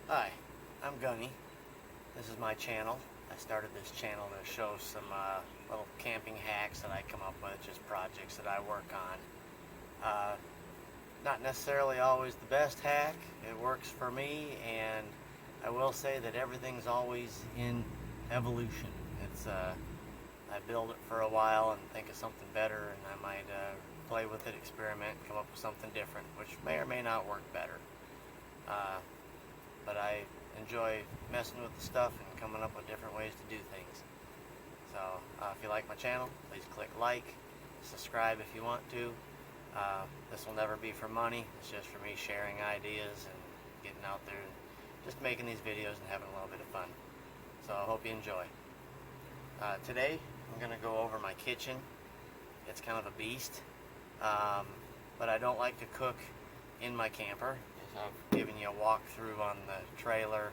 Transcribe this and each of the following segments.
Hi, I'm Gunny. This is my channel. I started this channel to show some little camping hacks that I come up with, just projects that I work on. Not necessarily always the best hack. It works for me, and I will say that everything's always in evolution. I build it for a while and think of something better, and I might play with it, experiment, come up with something different, which may or may not work better. But I enjoy messing with the stuff and coming up with different ways to do things. So if you like my channel, please click like, subscribe if you want to. This will never be for money. It's just for me sharing ideas and getting out there and just making these videos and having a little bit of fun. So I hope you enjoy. Today I'm going to go over my kitchen. It's kind of a beast, but I don't like to cook in my camper. I've given you a walkthrough on the trailer.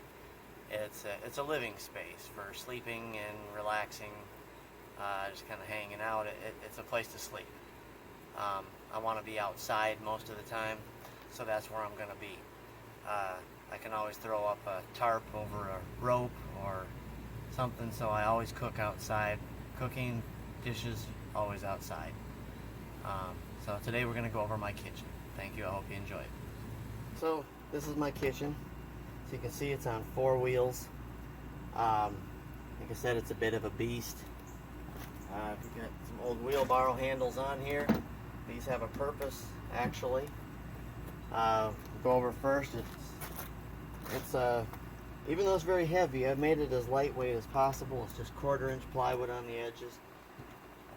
It's a living space for sleeping and relaxing, just kind of hanging out. It's a place to sleep. I want to be outside most of the time, so that's where I'm going to be. I can always throw up a tarp over a rope or something, so I always cook outside. Cooking, dishes, always outside. So today we're going to go over my kitchen. Thank you. I hope you enjoy it. So this is my kitchen. So you can see it's on 4 wheels. Like I said, it's a bit of a beast. We've got some old wheelbarrow handles on here. These have a purpose, actually. Go over first. It's even though it's very heavy, I've made it as lightweight as possible. It's just 1/4-inch plywood on the edges.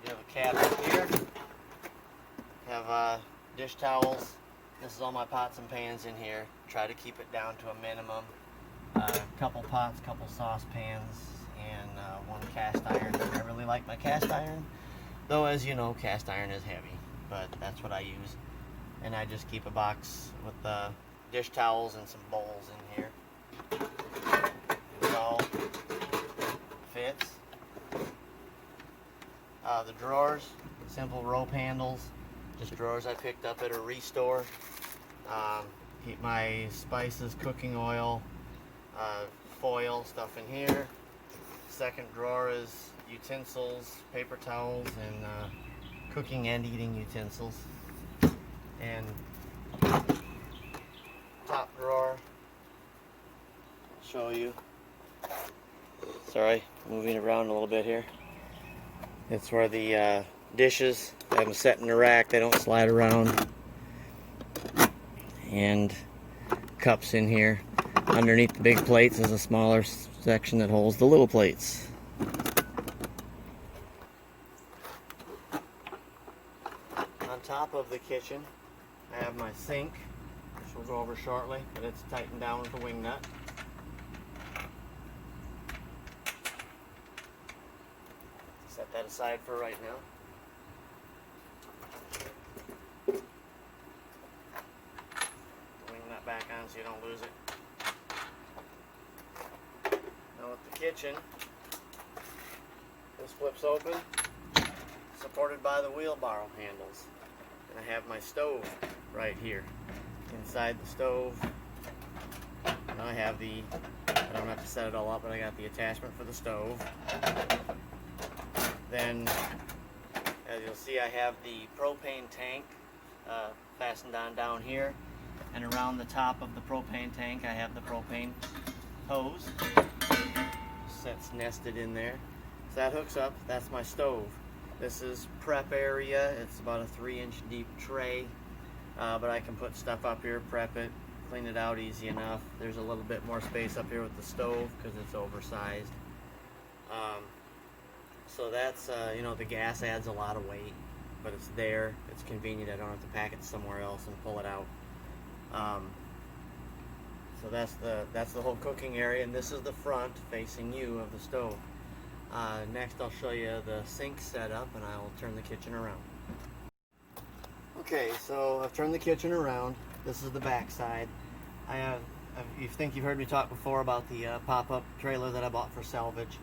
I do have a cabinet here. Have dish towels. This is all my pots and pans in here. Try to keep it down to a minimum. Couple pots, couple saucepans, and 1 cast iron. I really like my cast iron, though, as you know, cast iron is heavy, but that's what I use. And I just keep a box with dish towels and some bowls in here. It all fits. The drawers, simple rope handles, just drawers I picked up at a restore. Keep my spices, cooking oil, foil, stuff in here. Second drawer is utensils, paper towels, and cooking and eating utensils. And top drawer, I'll show you. Sorry, moving around a little bit here. It's where the dishes, I have them set in the rack, they don't slide around. And cups in here. Underneath the big plates is a smaller section that holds the little plates. On top of the kitchen, I have my sink, which we'll go over shortly, but it's tightened down with a wing nut. Set that aside for right now. Back on so you don't lose it. Now with the kitchen, this flips open, supported by the wheelbarrow handles. And I have my stove right here. Inside the stove, and I have I don't have to set it all up, but I got the attachment for the stove. Then, as you'll see, I have the propane tank fastened on down here. And around the top of the propane tank, I have the propane hose. Sets nested in there. So that hooks up. That's my stove. This is prep area. It's about a 3-inch deep tray. But I can put stuff up here, prep it, clean it out easy enough. There's a little bit more space up here with the stove because it's oversized. So that's, you know, the gas adds a lot of weight, but it's there. It's convenient. I don't have to pack it somewhere else and pull it out. So that's the whole cooking area, and this is the front facing you of the stove. Next I'll show you the sink setup, and I will turn the kitchen around. Okay, so I've turned the kitchen around. This is the back side. You think you've heard me talk before about the pop-up trailer that I bought for salvage.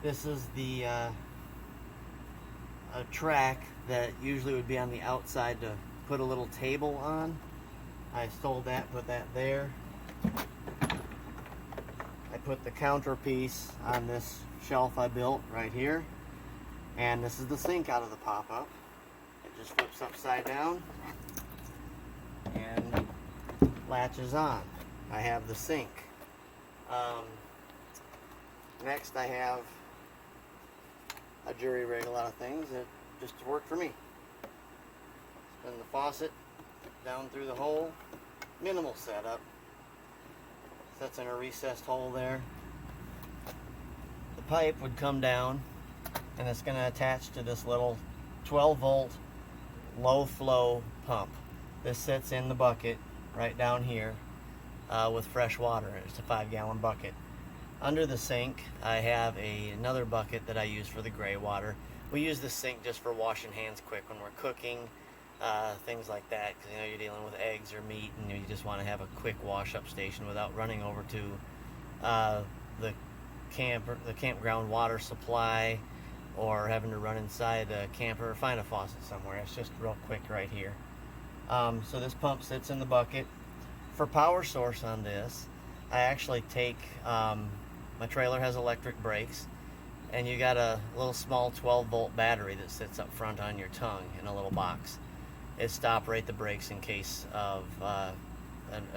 This is the a track that usually would be on the outside to put a little table on. I stole that, put that there. put the counter piece on this shelf I built right here. And this is the sink out of the pop-up. It just flips upside down and latches on. I have the sink. Next I have a jury rig, a lot of things that just work for me. Spin the faucet down through the hole. Minimal setup. Sets in a recessed hole there. The pipe would come down and it's going to attach to this little 12 volt low flow pump. This sits in the bucket right down here with fresh water. It's a 5-gallon bucket. Under the sink I have another bucket that I use for the gray water. We use this sink just for washing hands quick when we're cooking, things like that, because you're dealing with eggs or meat and you just want to have a quick wash up station without running over to the campground water supply or having to run inside the camper or find a faucet somewhere. It's just real quick right here. So this pump sits in the bucket. For power source on this, I actually take, my trailer has electric brakes, and you got a little small 12 volt battery that sits up front on your tongue in a little box. It's to operate the brakes in case of a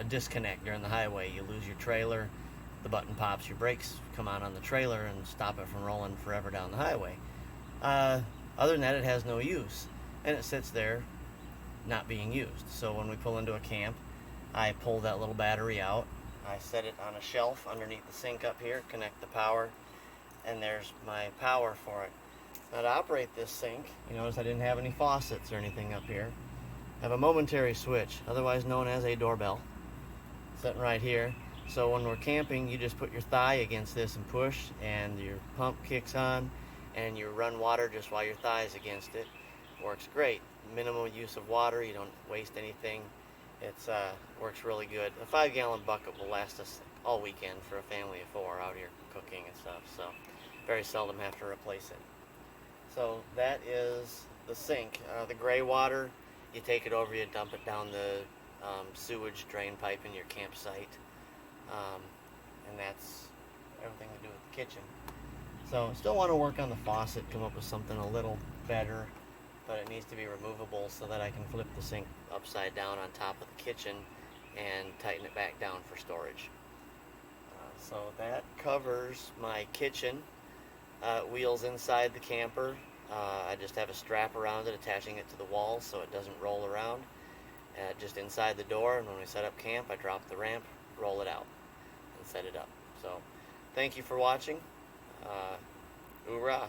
disconnect during the highway. You lose your trailer, the button pops, your brakes come on the trailer and stop it from rolling forever down the highway. Other than that, it has no use, and it sits there not being used. So when we pull into a camp, I pull that little battery out, I set it on a shelf underneath the sink up here, connect the power, and there's my power for it. Now to operate this sink, you notice I didn't have any faucets or anything up here. I have a momentary switch, otherwise known as a doorbell, sitting right here. So when we're camping, you just put your thigh against this and push, and your pump kicks on, and you run water just while your thigh is against it. Works great. Minimal use of water, you don't waste anything. It's works really good. A 5-gallon bucket will last us all weekend for a family of 4 out here cooking and stuff, so very seldom have to replace it. So that is the sink. The gray water, you take it over, you dump it down the sewage drain pipe in your campsite, and that's everything to do with the kitchen. So still want to work on the faucet, come up with something a little better, but it needs to be removable so that I can flip the sink upside down on top of the kitchen and tighten it back down for storage. So that covers my kitchen. Wheels inside the camper. I just have a strap around it, attaching it to the wall so it doesn't roll around. Just inside the door, and when we set up camp, I drop the ramp, roll it out, and set it up. So thank you for watching. Hoorah!